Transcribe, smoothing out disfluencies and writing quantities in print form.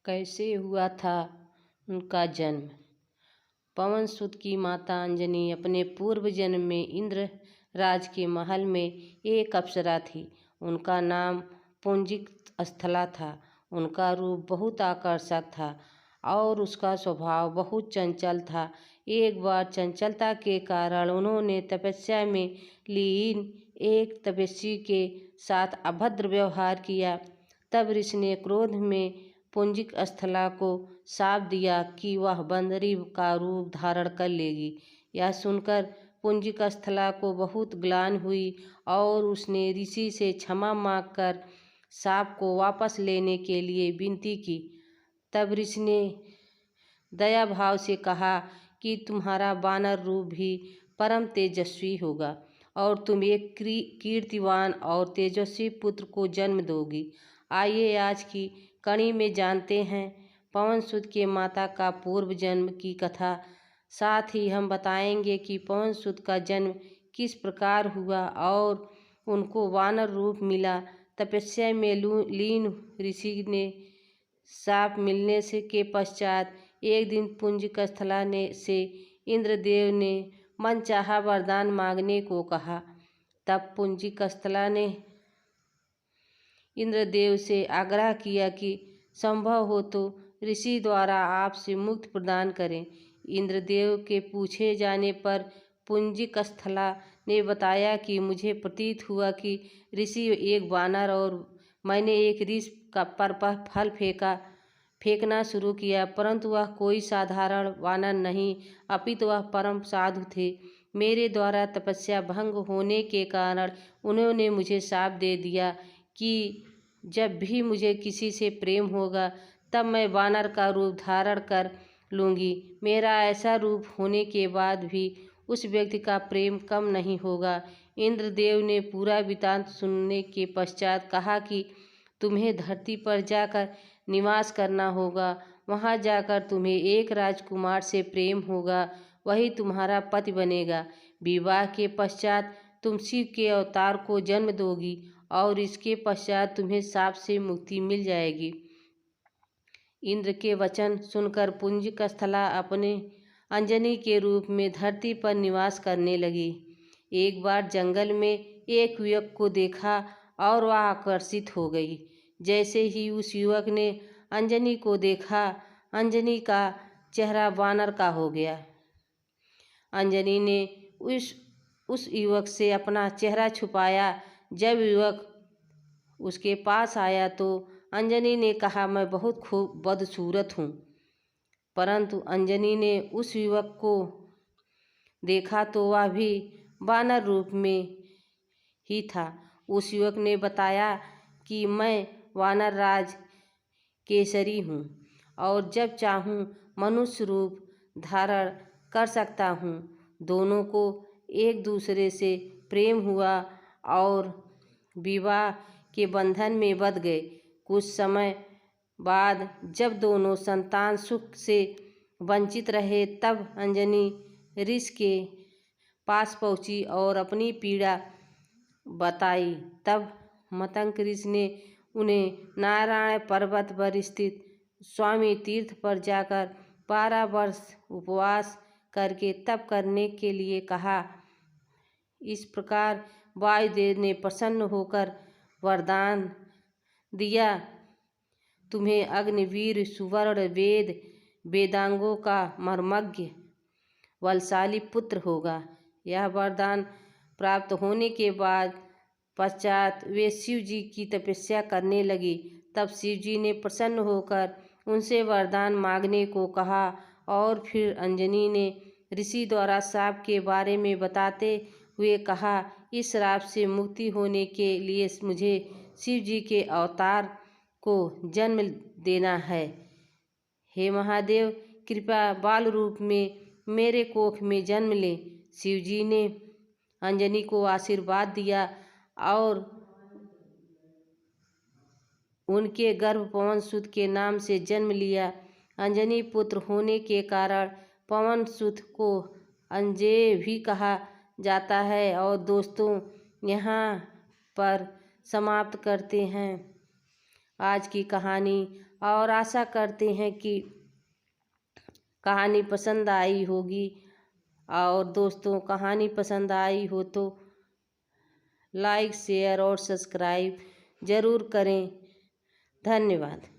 कैसे हुआ था उनका जन्म। पवन सुत की माता अंजनी अपने पूर्व जन्म में इंद्र राज के महल में एक अप्सरा थी। उनका नाम पुंजिक स्थला था। उनका रूप बहुत आकर्षक था और उसका स्वभाव बहुत चंचल था। एक बार चंचलता के कारण उन्होंने तपस्या में लीन एक तपस्वी के साथ अभद्र व्यवहार किया। तब ऋषि ने क्रोध में पुंजिक स्थला को शाप दिया कि वह बंदरी का रूप धारण कर लेगी। यह सुनकर पुंजिक स्थला को बहुत ग्लानि हुई और उसने ऋषि से क्षमा मांगकर शाप को वापस लेने के लिए विनती की। तब ऋषि ने दया भाव से कहा कि तुम्हारा वानर रूप भी परम तेजस्वी होगा और तुम एक कीर्तिवान और तेजस्वी पुत्र को जन्म दोगी। आइए आज की कड़ी में जानते हैं पवन सुत के माता का पूर्व जन्म की कथा। साथ ही हम बताएंगे कि पवन सुत का जन्म किस प्रकार हुआ और उनको वानर रूप मिला। तपस्या में लीन ऋषि ने शाप मिलने से के पश्चात एक दिन पुंजिक स्थला ने से इंद्रदेव ने मनचाहा वरदान मांगने को कहा। तब पुंजिक स्थला ने इंद्रदेव से आग्रह किया कि संभव हो तो ऋषि द्वारा आपसे मुक्ति प्रदान करें। इंद्रदेव के पूछे जाने पर पुंजिक स्थला ने बताया कि मुझे प्रतीत हुआ कि ऋषि एक वानर और मैंने एक ऋष का पर फल फेंकना शुरू किया, परंतु वह कोई साधारण वानर नहीं अपितु वह परम साधु थे। मेरे द्वारा तपस्या भंग होने के कारण उन्होंने मुझे शाप दे दिया कि जब भी मुझे किसी से प्रेम होगा तब मैं वानर का रूप धारण कर लूँगी। मेरा ऐसा रूप होने के बाद भी उस व्यक्ति का प्रेम कम नहीं होगा। इंद्रदेव ने पूरा वृत्तांत सुनने के पश्चात कहा कि तुम्हें धरती पर जाकर निवास करना होगा। वहाँ जाकर तुम्हें एक राजकुमार से प्रेम होगा, वही तुम्हारा पति बनेगा। विवाह के पश्चात तुम शिव के अवतार को जन्म दोगी और इसके पश्चात तुम्हें शाप से मुक्ति मिल जाएगी। इंद्र के वचन सुनकर पुंजिक स्थला अपने अंजनी के रूप में धरती पर निवास करने लगी। एक बार जंगल में एक युवक को देखा और वह आकर्षित हो गई। जैसे ही उस युवक ने अंजनी को देखा, अंजनी का चेहरा वानर का हो गया। अंजनी ने उस युवक से अपना चेहरा छुपाया। जब युवक उसके पास आया तो अंजनी ने कहा, मैं बहुत खूब बदसूरत हूँ। परंतु अंजनी ने उस युवक को देखा तो वह भी वानर रूप में ही था। उस युवक ने बताया कि मैं वानर राज केसरी हूँ और जब चाहूँ मनुष्य रूप धारण कर सकता हूँ। दोनों को एक दूसरे से प्रेम हुआ और विवाह के बंधन में बंध गए। कुछ समय बाद जब दोनों संतान सुख से वंचित रहे तब अंजनी ऋषि के पास पहुँची और अपनी पीड़ा बताई। तब मतंग ऋषि ने उन्हें नारायण पर्वत पर स्थित स्वामी तीर्थ पर जाकर 12 वर्ष उपवास करके तप करने के लिए कहा। इस प्रकार वायुदेव ने प्रसन्न होकर वरदान दिया, तुम्हें अग्निवीर सुवर्ण वेदांगों का मर्मज्ञ बलशाली पुत्र होगा। यह वरदान प्राप्त होने के पश्चात वे शिव जी की तपस्या करने लगी। तब शिव जी ने प्रसन्न होकर उनसे वरदान मांगने को कहा और फिर अंजनी ने ऋषि द्वारा शाप के बारे में बताते हुए कहा, इस श्राप से मुक्ति होने के लिए मुझे शिव जी के अवतार को जन्म देना है। हे महादेव, कृपया बाल रूप में मेरे कोख में जन्म ले। शिव जी ने अंजनी को आशीर्वाद दिया और उनके गर्भ पवन सुत के नाम से जन्म लिया। अंजनी पुत्र होने के कारण पवन सुत को अंजेय भी कहा जाता है। और दोस्तों, यहाँ पर समाप्त करते हैं आज की कहानी। और आशा करते हैं कि कहानी पसंद आई होगी। और दोस्तों, कहानी पसंद आई हो तो लाइक, शेयर और सब्सक्राइब ज़रूर करें। धन्यवाद।